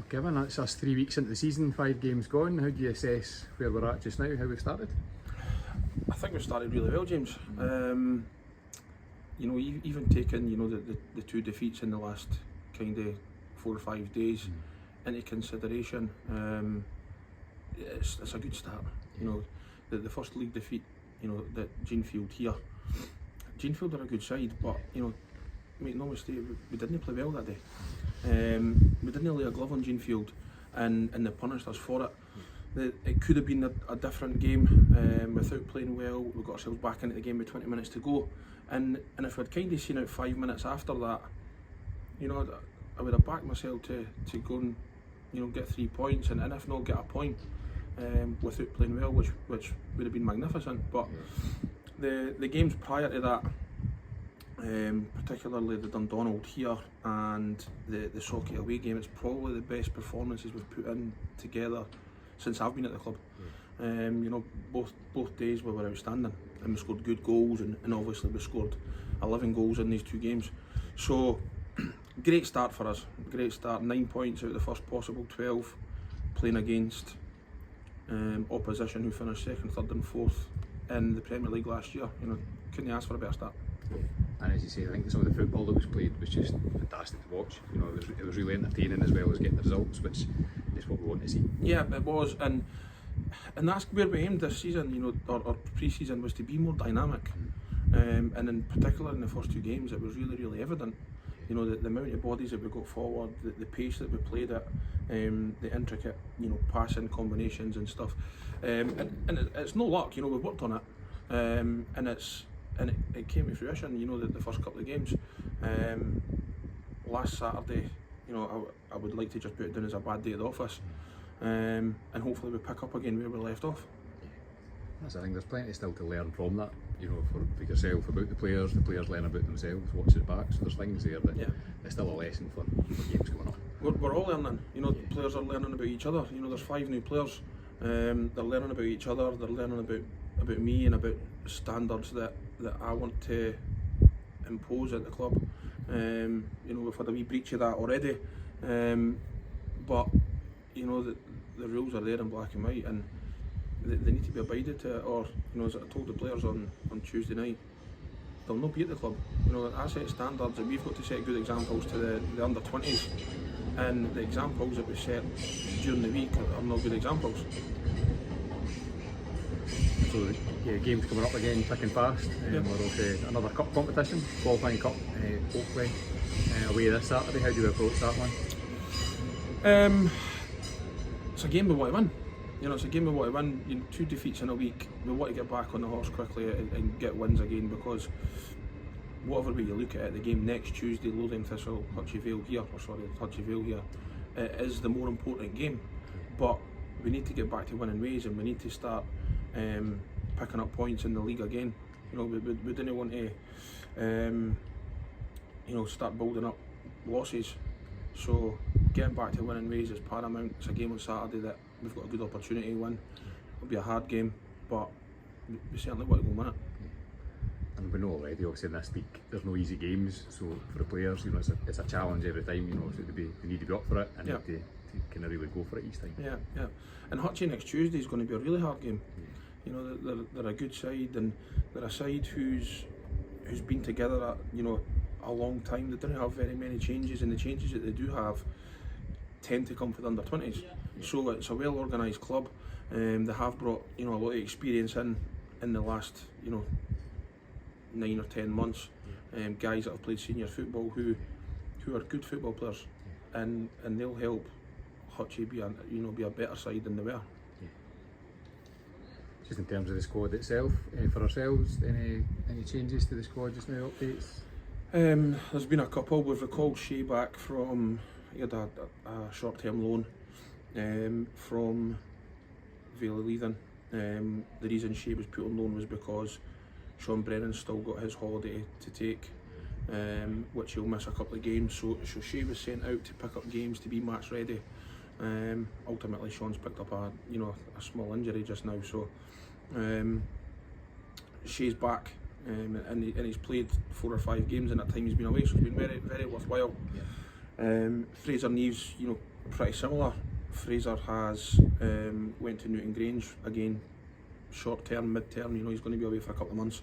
Given that's us 3 weeks into the season, 5 games gone, how do you assess where we're at just now, how we've started? I think we've started really well, James. You know, even taking, you know, the 2 defeats in the last kind of 4 or 5 days into consideration, it's a good start. You know, the first league defeat, you know, that Jeanfield here. Jeanfield are a good side, but you know, make no mistake, we didn't play well that day. We didn't lay a glove on Jeanfield, and they punished us for it. It could have been a different game without playing well. We got ourselves back into the game with 20 minutes to go, and if we'd kind of seen out 5 minutes after that, you know, I would have backed myself to go and, you know, get 3 points, and if not, get a point without playing well, which would have been magnificent. But the games prior to that, particularly the Dundonald here and the Socky away game, it's probably the best performances we've put in together since I've been at the club. You know, both days we were outstanding, and we scored good goals, and obviously we scored 11 goals in these 2 games. So great start for us, great start. 9 points out of the first possible 12, playing against opposition who finished 2nd, 3rd and 4th in the Premier League last year. You know, couldn't ask for a better start. And as you say, I think some of the football that was played was just fantastic to watch. You know, it was really entertaining as well as getting the results, which is what we want to see. Yeah, it was, and that's where we aimed this season. You know, our pre-season was to be more dynamic, and in particular in the first 2 games, it was really evident. You know, the amount of bodies that we got forward, the pace that we played at, the intricate, you know, passing combinations and stuff, and it's no luck. You know, we've worked on it, and it came to fruition. You know, the first couple of games. Last Saturday, you know, I would like to just put it down as a bad day at the office, and hopefully we pick up again where we left off. That's the thing, there's plenty still to learn from that, you know, for yourself, about the players learn about themselves, watch it back, so there's things there that there's still a lesson for games coming up. We're all learning, you know, players are learning about each other. You know, there's 5 new players, they're learning about each other, they're learning about me and about standards that I want to impose at the club. You know, we've had a wee breach of that already, but you know, the rules are there in black and white, and they need to be abided to it, or, you know, as I told the players on Tuesday night, they'll not be at the club. You know, I set standards, and we've got to set good examples to the under-20s, and the examples that we set during the week are not good examples. So yeah, games coming up again, thick and fast. We're off to another cup competition, Qualifying Cup, Oakley, away this Saturday. How do you approach that one? It's a game we want to win. You know, it's a game we want to win. You know, 2 defeats in a week. We want to get back on the horse quickly and get wins again, because whatever way you look at it, the game next Tuesday, Lothian Thistle, Hutchie Vale here, is the more important game. But we need to get back to winning ways, and we need to start picking up points in the league again. You know, we didn't want to, you know, start building up losses. So getting back to winning ways is paramount. It's a game on Saturday that we've got a good opportunity to win. It'll be a hard game, but we certainly want to go and win it. And we know already, obviously in this week, there's no easy games. So for the players, you know, it's a challenge every time. You know, so they need to be up for it, and need to kind of really go for it each time. Yeah. And Hutchie next Tuesday is going to be a really hard game. You know, they're a good side, and they're a side who's been together, you know, a long time. They don't have very many changes, and the changes that they do have tend to come for the under-20s. So it's a well organised club. They have brought, you know, a lot of experience in the last, you know, 9 or 10 months. Guys that have played senior football who are good football players, and they'll help Hutchie be a better side than they were. Just in terms of the squad itself, for ourselves, any changes to the squad just now, updates? There's been a couple. We've recalled Shea back from, he had a short-term loan from Vale Leithen. The reason Shea was put on loan was because Sean Brennan's still got his holiday to take, which he'll miss a couple of games. So Shea was sent out to pick up games to be match ready. Ultimately, Sean's picked up a small injury just now. So Shea's back, and he's played 4 or 5 games in that time he's been away. So it's been very, very worthwhile. Fraser Neave's, you know, pretty similar. Fraser has went to Newton Grange again, short term, mid term. You know, he's going to be away for a couple of months,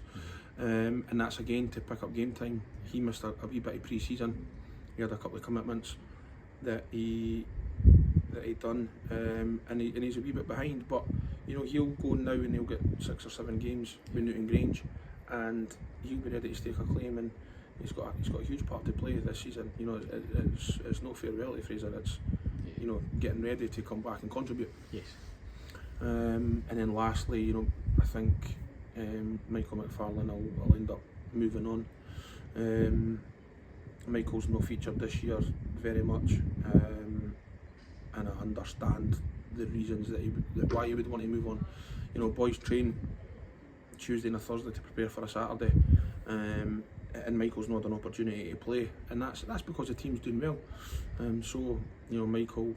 and that's again to pick up game time. He missed a wee bit of pre-season. He had a couple of commitments that he'd done, and he's a wee bit behind. But you know, he'll go now and he'll get 6 or 7 games with Newton Grange, and he'll be ready to stake a claim. And he's got a huge part to play this season. You know, it's no farewell to Fraser. It's, you know, getting ready to come back and contribute. Yes. And then lastly, you know, I think Michael McFarlane will end up moving on. Michael's not featured this year very much, and I understand the reasons why he would want to move on. You know, boys train Tuesday and a Thursday to prepare for a Saturday, and Michael's not an opportunity to play, and that's because the team's doing well. So you know, Michael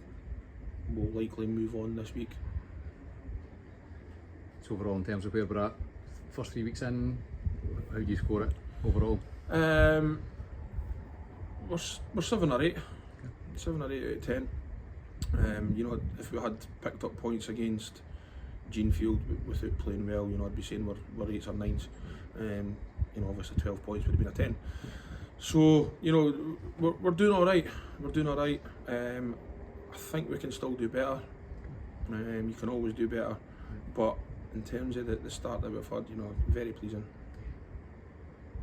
will likely move on this week. So overall, in terms of where we're at, first 3 weeks in, how do you score it overall? We're 7 or 8, 7 or 8 out of 10. You know, if we had picked up points against Genefield without playing well, you know, I'd be saying we're 8s or 9s. You know, obviously 12 points would have been a 10. So, you know, we're doing all right. We're doing all right. I think we can still do better. You can always do better, but in terms of the start that we've had, you know, very pleasing.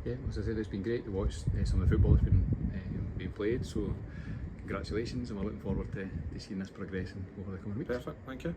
Yeah, as I said, it's been great to watch some of the football that's been being played. So, congratulations, and we're looking forward to seeing this progressing over the coming weeks. Perfect, thank you.